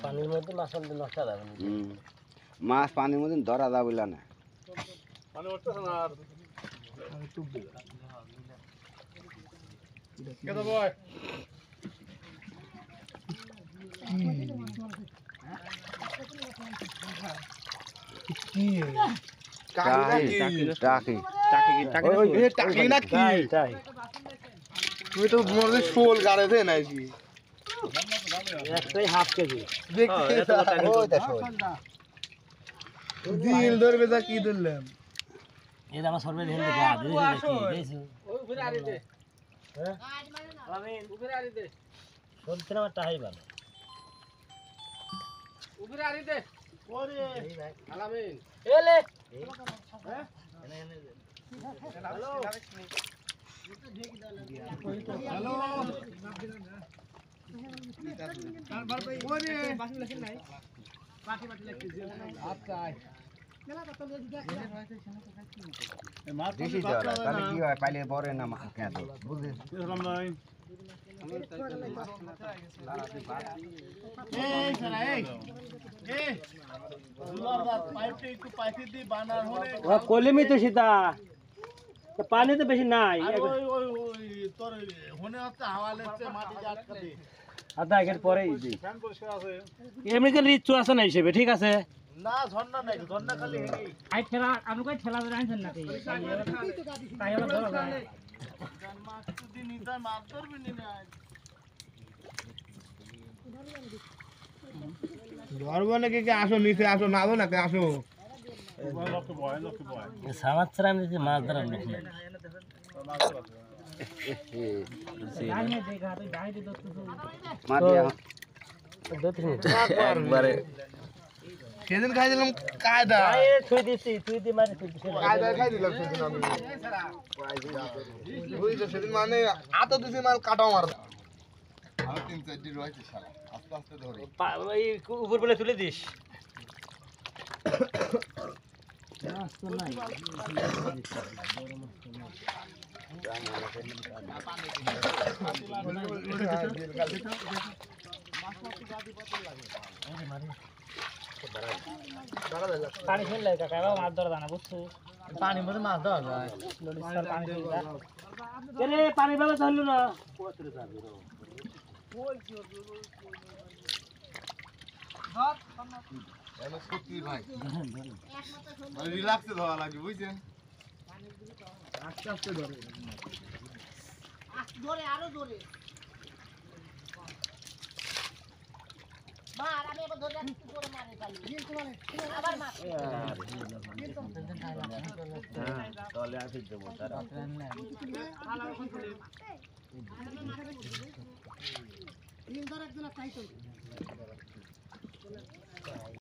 পানির মধ্যে মাছ আনতে নষ্ট যাবে না। মাছ পানির মধ্যে ধরা যাবে না। পানি উঠতেছে না আর কেদা বয় তুমি তো মনে শোল গাড়ে দে নাকি একটাই হাফ কেজি দিল ধরবে যা কি ধরলাম এই আমার সর্বে দেখেন তো গা দিয়েছি ওই উপরে আরি দে হ্যাঁ আমি উপরে আরি দে বলতে না টাই ভালো উপরে আরি দে ওরে আলামিন এলে হ্যাঁ হ্যালো হ্যালো কারবার ভাই ওরে বাসি লেখেন নাই পাটি পাটি লিখতেছি আচ্ছা মেলা কত দিয়ে দিতে মাছ বেশি দাও তাহলে কি হয় পাইলে বড় না মাছ কেন বুঝছিস বুঝলাম না এই সারা এই এই দুলার পাইপে একটু পাইতে দি বানার হলে ও কলিমি তো সীতা তো পানি তো বেশি নাই ওই ওই ওই তোর হনে হচ্ছে হাওয়া লেছে মাটি আটকা দে আধা এর পরেই দি ফ্যান পরিষ্কার আছে এমনি করে রিচু আছে না হিসেবে ঠিক আছে না ঝর্ণা নাই ঝর্ণা খালি হেই আই ঠেলা আপনি কই ঠেলা ধরে আনছেন নাকি তাই হলো ধরো মাছ তো দিন ইদা মাছ ধরবি নি না ধরবো নাকি কে আসো নিচে আসো নামো না কে আসো সামাজ ছাড়া আমি যে মাছ ধরার লোক নাই একবারে সেদিন খাই দিলাম কায়দা থুই দিছি থুই দি মারি থুই দিছি কায়দা খাই দিলাম সেদিন আমি বুঝছো সেদিন মানে আতো দিছি মাল কাটাও মার আর 3-4 দিন রয়েছে শালা আস্তে আস্তে ধরে এই উপর বলে তুলে দিস পানি ফেললে কাকা মাছ ধরা জানা বুঝছো পানির মধ্যে মাছ ধরা যায় পানি ভালো ধরলো না রিল্যাক্সে ধরা লাগে বুঝছেন আস্তে আস্তে ধরে ধরে আরো ধরে মার আমি এবার ধরে রাখছি ধরে মারে খালি আবার মার তলে আসি দেবো তারা ধরে একজন চাইতো